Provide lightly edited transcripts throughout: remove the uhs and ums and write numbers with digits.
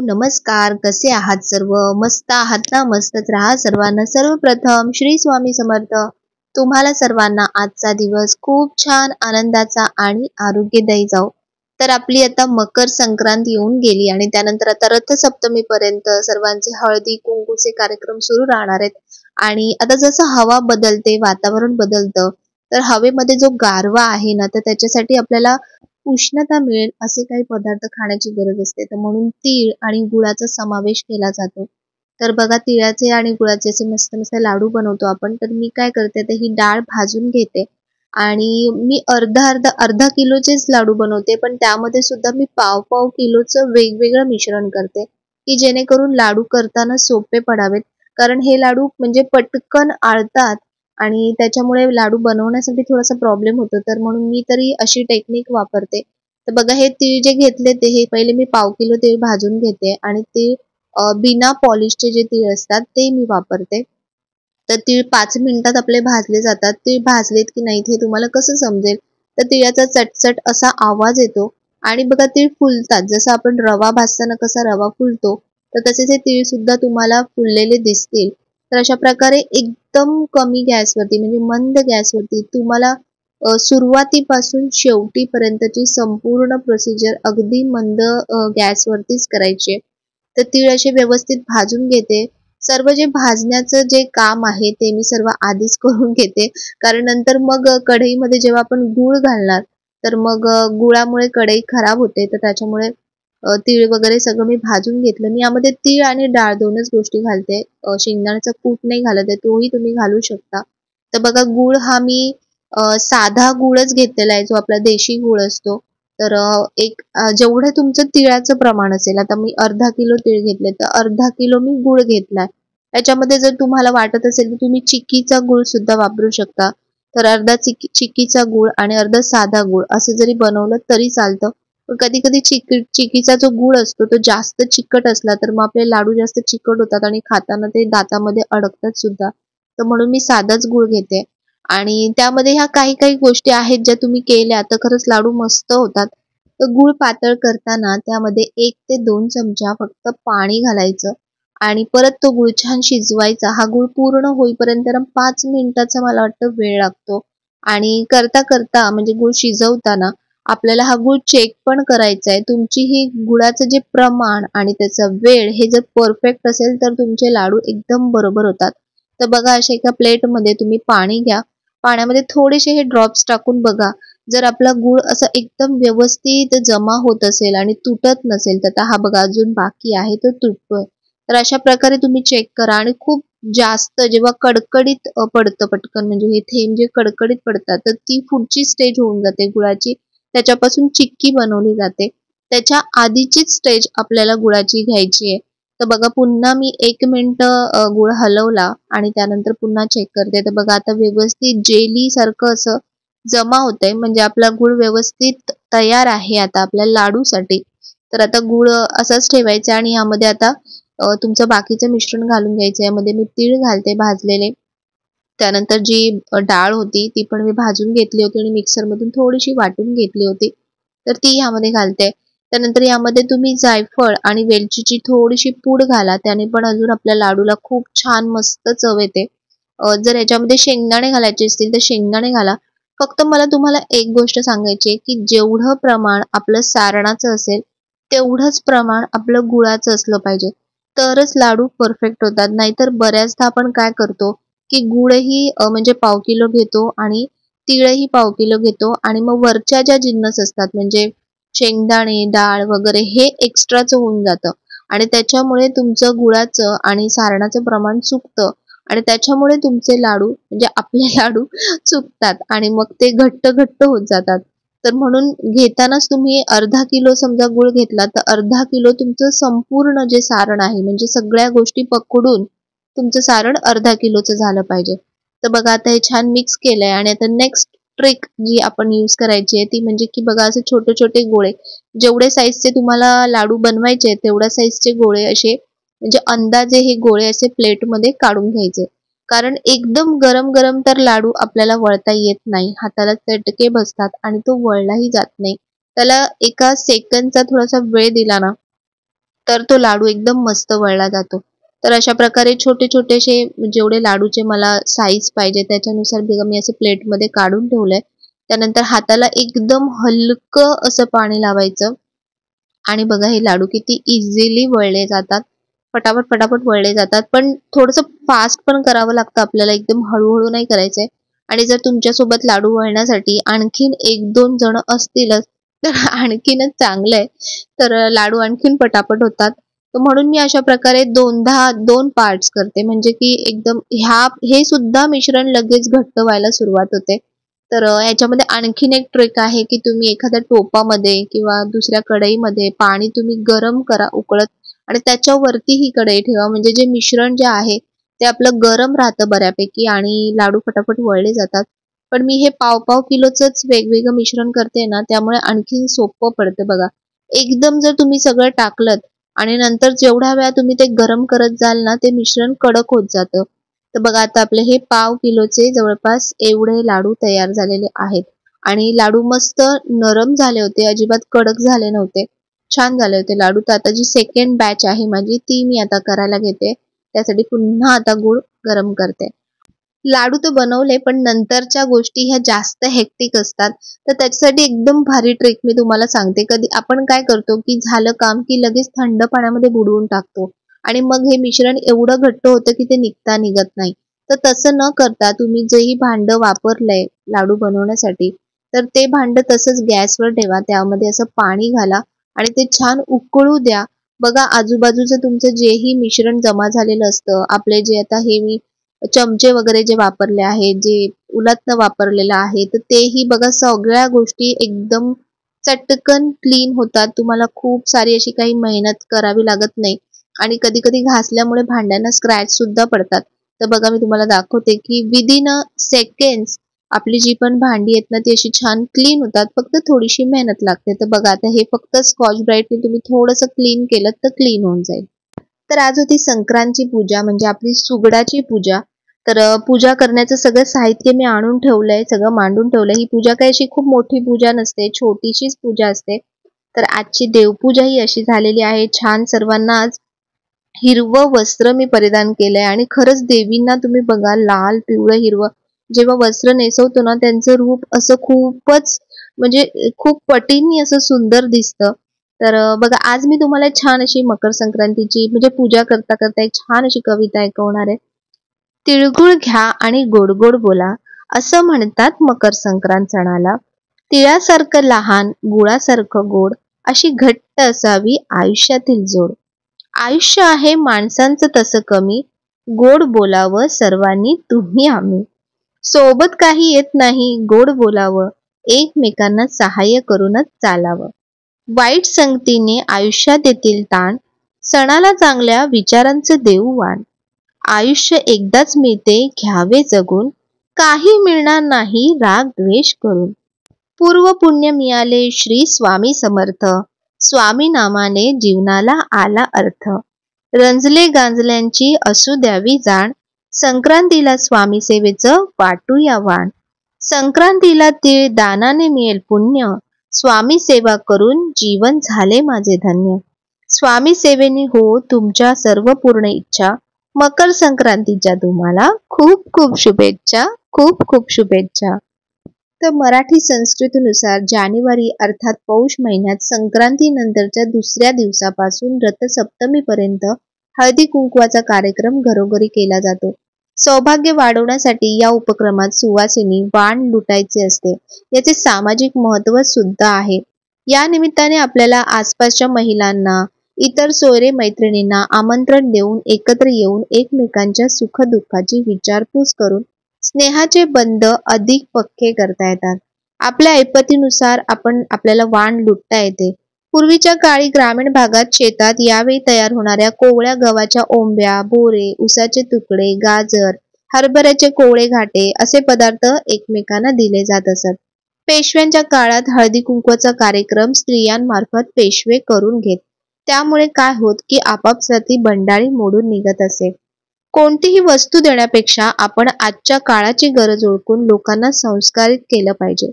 नमस्कार. कसे आहात सर्व? मस्त आहात ना? मस्तच राहा सर्वांना. सर्वप्रथम श्री स्वामी समर्थ. तुम्हाला सर्वांना आजचा दिवस खूप छान आनंदाचा आणि आरोग्यदायी जाओ. तर आपली आता मकर संक्रांत येऊन गेली आणि त्यानंतर आता रथसप्तमी पर्यंत सर्वांचे हळदी कुंकूचे कार्यक्रम सुरू राहणार आहेत. आणि आता जसं हवा बदलते, वातावरण बदलतं, तर हवेमध्ये जो गारवा आहे ना, तर त्याच्यासाठी आपल्याला उष्णता मिळेल असे काही पदार्थ खाण्याची गरज असते. तर म्हणून तीळ आणि गुळाचा समावेश केला जातो. तर बघा, तिळाचे आणि गुळाचे असे मस्त मस्त लाडू बनवतो आपण. तर मी काय करते, तर ही डाळ भाजून घेते आणि मी अर्धा किलोचेच लाडू बनवते, पण त्यामध्ये सुद्धा मी पाव किलोचं वेगवेगळं मिश्रण करते, की जेणेकरून लाडू करताना सोपे पडावेत. कारण हे लाडू म्हणजे पटकन आळतात आणि त्याच्यामुळे लाडू बनवण्यासाठी थोडासा प्रॉब्लेम होतो. तर म्हणून मी तरी अशी टेक्निक वापरते. तर बघा, हे तीळ जे घेतले ते हे पहिले मी पाव किलो तीळ भाजून घेते आणि ते बिना पॉलिशचे जे तीळ असतात ते मी वापरते. तर तीळ 5 मिनिटात आपले भाजले जातात. तीळ भाजलेत की नाहीत हे तुम्हाला कसं समजेल? तर तिळाचा चटचट असा आवाज येतो आणि बघा तीळ फुलतात. जसं आपण रवा भाजताना कसा रवा फुलतो, तर तसेच हे तीळ सुद्धा तुम्हाला फुललेले दिसतील. तर अशा प्रकारे एकदम कमी गॅसवरती म्हणजे मंद गॅसवरती तुम्हाला सुरुवातीपासून शेवटीपर्यंतची संपूर्ण प्रोसिजर अगदी मंद गॅसवरतीच करायची आहे. तर तीळ असे व्यवस्थित भाजून घेते. सर्व जे भाजण्याचं जे काम आहे ते मी सर्व आधीच करून घेते. कारण नंतर मग कढईमध्ये जेव्हा आपण गूळ घालणार, तर मग गुळामुळे कढई खराब होते. तर त्याच्यामुळे तीळ वगैरे सगळं मी भाजून घेतलं. मी यामध्ये तीळ आणि डाळ 2च गोष्टी घालते. शेंगदाण्याचा कूट नाही घालत आहे, तोही तुम्ही घालू शकता. तर बघा, गूळ हा मी साधा गूळच घेतलेला आहे, जो आपला देशी गूळ असतो. तर जेवढं तुमचं तिळाचं प्रमाण असेल, आता मी अर्धा किलो तीळ घेतले, तर अर्धा किलो मी गूळ घेतलाय. त्याच्यामध्ये जर तुम्हाला वाटत असेल तर तुम्ही चिक्कीचा गूळ सुद्धा वापरू शकता. तर अर्धा चिक्कीचा गूळ आणि अर्धा साधा गूळ असं जरी बनवलं तरी चालतं. पण कधी कधी चिक्कीचा जो गूळ असतो तो जास्त चिकट असला तर मग आपले लाडू जास्त चिकट होतात आणि खाताना ते दातामध्ये अडकतात सुद्धा. तर म्हणून मी साधाच गूळ घेते. आणि त्यामध्ये ह्या काही काही गोष्टी आहेत ज्या तुम्ही केल्या तर खरंच लाडू मस्त होतात. तर गूळ पातळ करताना त्यामध्ये 1 ते 2 चमचा फक्त पाणी घालायचं आणि परत तो गूळ छान शिजवायचा. हा गूळ पूर्ण होईपर्यंत 5 मिनिटाचा मला वाटतं वेळ लागतो. आणि करता करता म्हणजे गूळ शिजवताना आपल्याला हा गूळ चेक पण करायचा आहे. तुमची ही गुळाचं जे प्रमाण आणि त्याचा वेळ हे जर परफेक्ट असेल तर तुमचे लाडू एकदम बरोबर होतात. तर बघा, अशा एका प्लेटमध्ये तुम्ही पाणी घ्या. पाण्यामध्ये थोडेसे हे ड्रॉप्स टाकून बघा. जर आपला गूळ असा एकदम व्यवस्थित जमा होत असेल आणि तुटत नसेल, तर हा बघा अजून बाकी आहे, तो तुटतोय. तर अशा प्रकारे तुम्ही चेक करा आणि खूप जास्त जेव्हा कडकडीत पडतं पटकन, म्हणजे हे थेंब जे कडकडीत पडतात, तर ती पुढची स्टेज होऊन जाते गुळाची. त्याच्यापासून चिक्की बनवली जाते. त्याच्या आधीचीच स्टेज आपल्याला गुळाची घ्यायची आहे. तर बघा, पुन्हा मी 1 मिनिट गूळ हलवला आणि त्यानंतर पुन्हा चेक करते. तर बघा, आता व्यवस्थित जेली सारखं असं जमा होतंय, म्हणजे आपला गूळ व्यवस्थित तयार आहे आता आपल्या लाडूसाठी. तर आता गूळ असाच ठेवायचा आणि यामध्ये आता तुमचं बाकीचं मिश्रण घालून घ्यायचं. यामध्ये मी तीळ घालते भाजलेले. त्यानंतर जी डाळ होती ती पण मी भाजून घेतली होती आणि मिक्सरमधून थोडीशी वाटून घेतली होती. तर ती ह्यामध्ये घालते. त्यानंतर यामध्ये तुम्ही जायफळ आणि वेलचीची थोडीशी पूड घाला. त्याने पण अजून आपल्या लाडूला खूप छान मस्त चव येते. जर याच्यामध्ये शेंगदाणे घालायचे असतील तर शेंगदाणे घाला. फक्त मला तुम्हाला एक गोष्ट सांगायची आहे, की जेवढं प्रमाण आपलं सारणाचं असेल, तेवढंच प्रमाण आपलं गुळाचं असलं पाहिजे. तरच लाडू परफेक्ट होतात. नाहीतर बऱ्याचदा आपण काय करतो, की गूळही म्हणजे पाव किलो घेतो आणि तीळही पाव किलो घेतो आणि मग वरच्या ज्या जिन्नस असतात म्हणजे शेंगदाणे, डाळ वगैरे हे एक्स्ट्राचं होऊन जातं आणि त्याच्यामुळे तुमचं गुळाचं आणि सारणाचं प्रमाण चुकतं आणि त्याच्यामुळे तुमचे लाडू म्हणजे आपले लाडू चुकतात आणि मग ते घट्ट घट्ट होत जातात. तर म्हणून घेतानाच तुम्ही अर्धा किलो समजा गूळ घेतला तर अर्धा किलो तुमचं संपूर्ण जे सारण आहे म्हणजे सगळ्या गोष्टी पकडून तुमचं सारण अर्धा किलोचं झालं पाहिजे. तर बघा, आता हे छान मिक्स केलंय आणि आता नेक्स्ट ट्रिक जी आपण यूज करायची आहे ती म्हणजे की बघा, असे छोटे छोटे गोळे, जेवढे साईजचे तुम्हाला लाडू बनवायचे तेवढ्या साईजचे गोळे असे म्हणजे अंदाजे हे गोळे असे प्लेटमध्ये काढून घ्यायचे. कारण एकदम गरम गरम तर लाडू आपल्याला वळता येत नाही, हाताला चटके बसतात आणि तो वळलाही जात नाही. त्याला एका सेकंदचा थोडासा वेळ दिला ना, तर तो लाडू एकदम मस्त वळला जातो. तर अशा प्रकारे छोटे छोटेसे जेवढे लाडूचे मला साईज पाहिजे त्याच्यानुसार मी असे प्लेटमध्ये काढून ठेवलंय. त्यानंतर हाताला एकदम हलकं असं पाणी लावायचं आणि बघा हे लाडू किती इझिली वळले जातात. पटापट पटापट वळले जातात. पण थोडंसं फास्ट पण करावं लागतं आपल्याला, एकदम हळूहळू नाही करायचंय. आणि जर तुमच्यासोबत लाडू वळण्यासाठी आणखीन 1-2 जण असतीलच तर आणखीनच चांगलं आहे. तर लाडू आणखीन पटापट होतात. तर म्हणून मी अशा प्रकारे दोनदा 2 पार्ट्स करते, म्हणजे की एकदम हे सुद्धा मिश्रण लगेच घट्ट व्हायला सुरुवात होते. तर ह्याच्यामध्ये आणखीन एक ट्रिक आहे, की तुम्ही एखाद्या टोपामध्ये किंवा दुसऱ्या कढईमध्ये पाणी तुम्ही गरम करा उकळत आणि त्याच्यावरती ही कढई ठेवा. म्हणजे जे मिश्रण जे आहे ते आपलं गरम राहतं बऱ्यापैकी आणि लाडू फटाफट वळले जातात. पण मी हे पाव-पाव किलोचंच वेगवेगळं मिश्रण करते ना, त्यामुळे आणखीन सोपं पडतं बघा. एकदम जर तुम्ही सगळं टाकलत आणि नंतर जेवढ्या वेळा तुम्ही ते गरम करत जाल ना, ते मिश्रण कडक होत जातं. तर बघा आता आपले हे पाव किलोचे जवळपास एवढे लाडू तयार झालेले आहेत आणि लाडू मस्त नरम झाले होते, अजिबात कडक झाले नव्हते. छान झाले होते लाडू. तर आता जी सेकंड बॅच आहे माझी ती मी आता करायला घेते. त्यासाठी पुन्हा आता गूळ गरम करते. लाडू तर बनवले, पण नंतरच्या गोष्टी ह्या जास्त हेक्टिक असतात. तर त्याच्यासाठी एकदम भारी ट्रिक मी तुम्हाला सांगते. कधी आपण काय करतो, की झालं काम की लगेच थंड पाण्यामध्ये बुडवून टाकतो आणि मग हे मिश्रण एवढं घट्ट होतं की ते निघत नाही. तर तसं न करता तुम्ही जेही भांडं वापरलंय लाडू बनवण्यासाठी, तर ते भांडं तसंच गॅसवर ठेवा. त्यामध्ये असं पाणी घाला आणि ते छान उकळू द्या. बघा आजूबाजूचं तुमचं जेही मिश्रण जमा झालेलं असतं, आपले जे आता हे मी चमचे वगैरे जे वापरले आहेत, जे उलथनं वापरलेलं आहे, तर तेही बघा सगळ्या गोष्टी एकदम चटकन क्लीन होतात. तुम्हाला खूप सारी अशी काही मेहनत करावी लागत नाही आणि कधी-कधी घासल्यामुळे भांड्यांना स्क्रॅच सुद्धा पडतात. तर बघा मी तुम्हाला दाखवते, की विदिन अ सेकंड्स आपली जी पण भांडी आहेत ना, ती अशी छान क्लीन होतात. फक्त थोडीशी मेहनत लागते. तर बघा आता हे फक्त स्कॉच ब्राईटने तुम्ही थोडंसं क्लीन केलं तर क्लीन होऊन जाईल. तर आज होती संक्रांतची पूजा, म्हणजे आपली सुगडाची पूजा. तर पूजा करण्याचं सगळं साहित्य मी आणून ठेवलंय, सगळं मांडून ठेवलंय. ही पूजा काही अशी खूप मोठी पूजा नसते, छोटीशीच पूजा असते. तर आजची देवपूजा ही अशी झालेली आहे. छान सर्वांना आज हिरवं वस्त्र मी परिधान केलंय आणि खरंच देवींना तुम्ही बघा लाल, पिवळं, हिरवं जेव्हा वस्त्र नेसवतो ना, त्यांचं रूप असं खूपच म्हणजे खूप पटींनी असं सुंदर दिसतं. तर बघा आज मी तुम्हाला छान अशी मकर संक्रांतीची म्हणजे पूजा करता करता एक छान अशी कविता ऐकवणार आहे. तिळगुळ घ्या आणि गोड गोड बोला, असं म्हणतात मकर संक्रांत सणाला. तिळासारखं लहान, गुळासारखं गोड, अशी घट्ट असावी आयुष्यातील जोड. आयुष्य आहे माणसांचं तसं कमी, गोड बोलावं सर्वांनी तुम्ही आम्ही. सोबत काही येत नाही, गोड बोलावं, एकमेकांना सहाय्य करूनच चालावं. वाईट संगतीने आयुष्यात येतील ताण, सणाला चांगल्या विचारांचं देऊ वाण. आयुष्य एकदाच मिळते घ्यावे जगून, काही मिळणार नाही राग द्वेष करून. पूर्व पुण्य मिळाले श्री स्वामी समर्थ, स्वामी नामाने जीवनाला आला अर्थ. रंजले गांजल्यांची असू द्यावी जाण, संक्रांतीला स्वामी सेवेचं वाटूया वाण. संक्रांतीला तीळ दानाने मिळेल पुण्य, स्वामी सेवा करून जीवन झाले माझे धन्य. स्वामी सेवेने हो तुमच्या सर्व पूर्ण इच्छा, मकर संक्रांतीच्या तुम्हाला खूप खूप शुभेच्छा, खूप खूप शुभेच्छा. तर मराठी संस्कृतीनुसार जानेवारी अर्थात पौष महिन्यात संक्रांती नंतरच्या दुसऱ्या दिवसापासून रथसप्तमीपर्यंत हळदी कुंकवाचा कार्यक्रम घरोघरी केला जातो. सौभाग्य वाढवण्यासाठी या उपक्रमात सुवासिनी वाण लुटायचे असते. याचे सामाजिक महत्त्व सुद्धा आहे. या निमित्ताने आपल्याला आसपासच्या महिलांना, इतर सोयरे मैत्रिणींना आमंत्रण देऊन एकत्र येऊन एकमेकांच्या सुखदुःखाची विचारपूस करून स्नेहाचे बंध अधिक पक्के करता येतात. आपल्या ऐपतीनुसार आपल्याला वाण लुटता येते. पूर्वीच्या काळी ग्रामीण भागात शेतात यावेळी तयार होणाऱ्या कोवळ्या गव्हाच्या ओंब्या, बोरे, उसाचे तुकडे, गाजर, हरभऱ्याचे कोवळे घाटे असे पदार्थ एकमेकांना दिले जात असत. पेशव्यांच्या काळात हळदी कुंकवाचा कार्यक्रम स्त्रियांमार्फत पेशवे करून घेत. त्यामुळे काय होत की आपापसाती बंडाळी मोडून निघत असे. कोणतीही वस्तू देण्यापेक्षा आपण आजच्या काळाची गरज ओळखून लोकांना संस्कारित केलं पाहिजे.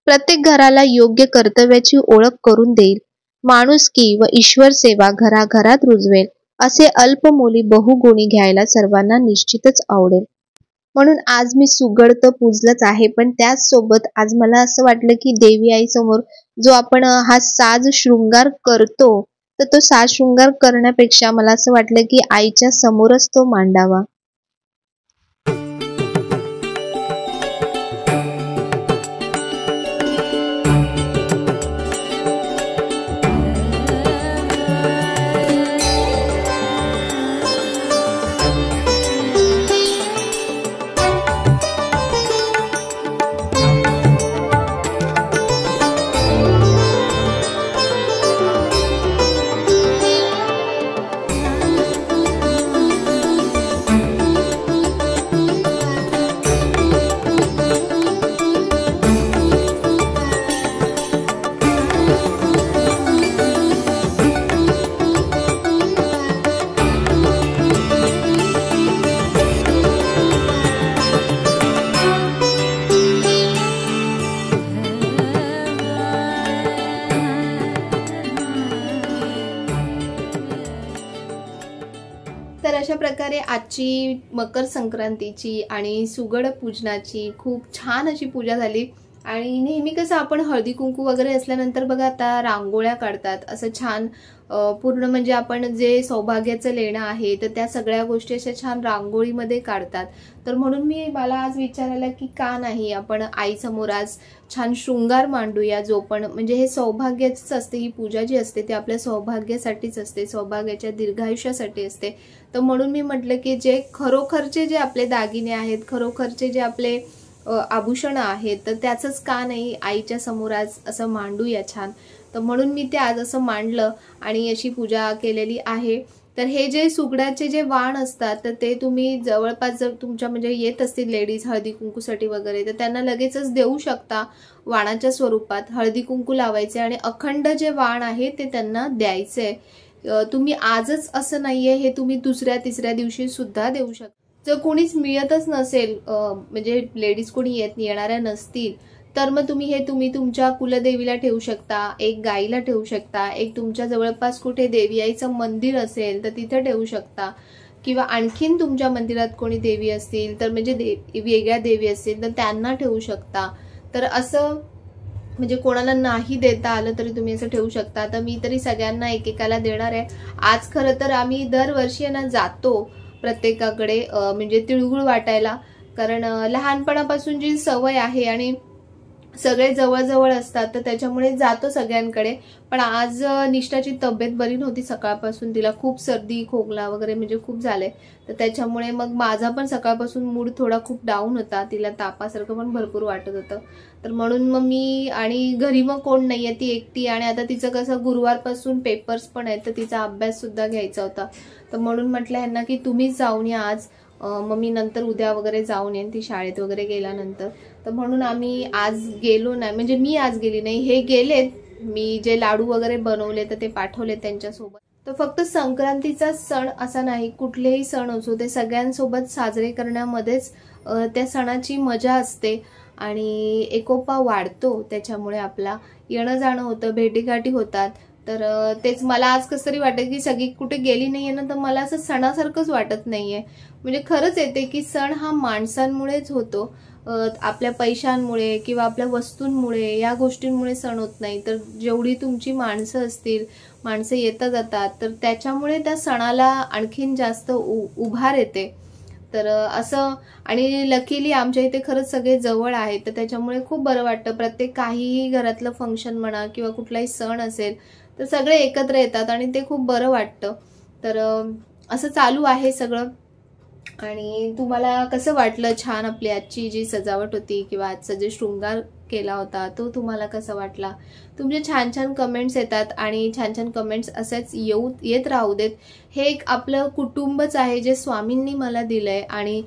प्रत्येक घराला योग्य कर्तव्याची ओळख करून देईल माणुसकी व ईश्वर सेवा घराघरात रुजवेल असे अल्पमोली बहुगुणी घ्यायला सर्वांना निश्चितच आवडेल. म्हणून आज मी सुगड तर पूजलंच आहे, पण त्याच सोबत आज मला असं वाटलं की देवी आई समोर जो आपण हा साज शृंगार करतो, तर तो साज शृंगार करण्यापेक्षा मला असं वाटलं की आईच्या समोरच तो मांडावा. तर अशा प्रकारे आजची मकर संक्रांतीची आणि सुगड पूजनाची खूप छान अशी पूजा झाली. आणि नेहमी कसं आपण हळदी कुंकू वगैरे असल्यानंतर बघा आता रांगोळ्या काढतात असं छान, पूर्ण म्हणजे आपण जे सौभाग्याचं लेणं आहे तर त्या सगळ्या गोष्टी अशा छान रांगोळीमध्ये काढतात. तर म्हणून मला आज विचार आला की का नाही आपण आईसमोर आज छान शृंगार मांडूया, जो पण म्हणजे हे सौभाग्याच असते, ही पूजा जी असते ती आपल्या सौभाग्यासाठीच असते, सौभाग्याच्या दीर्घायुष्यासाठी असते. तर म्हणून मी म्हटलं की जे खरोखरचे जे आपले दागिने आहेत, खरोखरचे जे आपले आभूषण आहेत, तर त्याचंच का नाही आईच्या समोर आज असं मांडूया छान. तर म्हणून मी ते आज असं मांडलं आणि अशी पूजा केलेली आहे. तर हे जे सुगडाचे जे वाण असतात तर ते तुम्ही जवळपास जर तुमच्या म्हणजे येत असतील लेडीज हळदी कुंकूसाठी वगैरे, तर त्यांना लगेचच देऊ शकता वाणाच्या स्वरूपात. हळदी कुंकू लावायचे आणि अखंड जे वाण आहे ते त्यांना द्यायचे. तुम्ही आजच असं नाहीये, हे तुम्ही दुसऱ्या तिसऱ्या दिवशी सुद्धा देऊ शकता. जर कोणीच मिळतच नसेल, म्हणजे लेडीज कोणी येणाऱ्या नसतील, तर मग तुम्ही तुमच्या कुलदेवीला ठेवू शकता, एक गाईला ठेवू शकता, एक तुमच्या जवळपास कुठे देवी आईचं मंदिर असेल तर तिथे ठेवू शकता, किंवा आणखीन तुमच्या मंदिरात कोणी देवी असतील तर म्हणजे वेगळ्या देवी असतील तर त्यांना ठेवू शकता. तर असं म्हणजे कोणाला नाही देता आलं तरी तुम्ही असं ठेवू शकता. तर मी तरी सगळ्यांना एकेकाला देणार आहे. आज खरं तर आम्ही दरवर्षी ना जातो प्रत्येकाकडे म्हणजे तिळगुळ वाटायला, कारण लहानपणापासून जी सवय आहे आणि सगळे जवळजवळ असतात तर त्याच्यामुळे जातो सगळ्यांकडे. पण आज निष्ठाची तब्येत बरी नव्हती, सकाळपासून तिला खूप सर्दी खोकला वगैरे म्हणजे खूप झाले, तर त्याच्यामुळे मग माझा पण सकाळपासून मूड थोडा खूप डाऊन होता, तिला तापासारखं पण भरपूर वाटत होतं. तर म्हणून मग मी, आणि घरी मग कोण नाहीये, ती एकटी, आणि आता तिचं कसं गुरुवारपासून पेपर्स पण आहेत तर तिचा अभ्यास सुद्धा घ्यायचा होता. तर म्हणून म्हटलं ह्यांना की तुम्हीच जाऊन या आज, मग मी नंतर उद्या वगैरे जाऊन येईन ती शाळेत वगैरे गेल्यानंतर. तर म्हणून आम्ही आज गेलो नाही, म्हणजे मी आज गेली नाही, हे गेलेत. मी जे लाडू वगैरे बनवले तर ते पाठवले त्यांच्यासोबत. तर फक्त संक्रांतीचा सण असा नाही, कुठलेही सण असो ते सगळ्यांसोबत साजरे करण्यामध्येच त्या सणाची मजा असते आणि एकोपा वाढतो. त्याच्यामुळे आपला येणं जाणं होतं, भेटीगाठी होतात. तर तेच मला आज कसं तरी वाटत की सगळी कुठे गेली नाहीये ना, तर मला असं सणासारखंच वाटत नाहीये. म्हणजे खरंच येते की सण हा माणसांमुळेच होतो, आपल्या पैशांमुळे किंवा आपल्या वस्तूंमुळे या गोष्टींमुळे सण होत नाही. तर जेवढी तुमची माणसं असतील, माणसं येता जातात, तर त्याच्यामुळे त्या सणाला आणखीन जास्त उभार येते. तर असं, आणि लकीली आमच्या इथे खरंच सगळे जवळ आहेत, तर त्याच्यामुळे खूप बरं वाटतं. प्रत्येक काहीही घरातलं फंक्शन म्हणा किंवा कुठलाही सण असेल तर सगळे एकत्र येतात आणि ते खूप बरं वाटतं. तर असं चालू आहे सगळं. आणि तुम्हाला कसं वाटलं छान आपली आजची जी सजावट होती किंवा आजचा जे शृंगार केला होता तो तुम्हाला कसा वाटला? तुमचे छान छान कमेंट्स येतात आणि छान छान कमेंट्स असेच येत राहू देत. हे एक आपलं कुटुंबच आहे जे स्वामींनी मला दिलंय आणि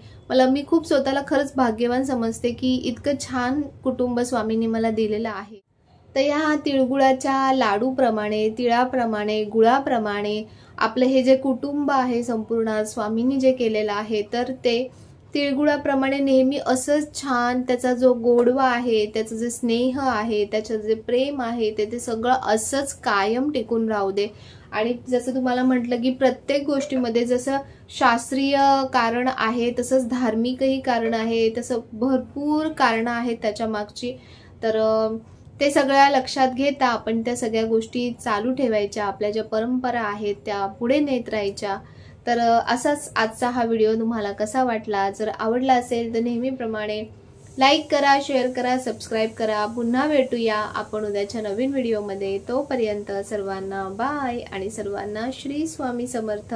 मी खूप स्वतःला खरंच भाग्यवान समजते की इतकं छान कुटुंब स्वामींनी मला दिलेलं आहे. तर या तिळगुळाच्या लाडूप्रमाणे, तिळाप्रमाणे, गुळाप्रमाणे आपलं हे जे कुटुंब आहे संपूर्ण स्वामींनी जे केलेलं आहे तर ते तिळगुळाप्रमाणे नेहमी असंच छान त्याचा जो गोडवा आहे, त्याचं जे स्नेह आहे, त्याचं जे प्रेम आहे, ते सगळं असंच कायम टिकून राहू दे। आणि जसं तुम्हाला म्हटलं की प्रत्येक गोष्टीमध्ये जसं शास्त्रीय कारण आहे तसंच धार्मिकही कारण आहे, तसं भरपूर कारणं आहेत त्याच्या मागची। तर ते सगळ्या लक्षात घेता आपण त्या सगळ्या गोष्टी चालू ठेवायच्या, आपल्या ज्या परंपरा आहेत त्या पुढे नेत राहायच्या। तर असाच आजचा हा व्हिडिओ तुम्हाला कसा वाटला? जर आवडला असेल तर नेहमीप्रमाणे लाईक करा, शेअर करा, सबस्क्राईब करा। पुन्हा भेटूया आपण उद्याच्या नवीन व्हिडिओमध्ये। तोपर्यंत सर्वांना बाय आणि सर्वांना श्री स्वामी समर्थ।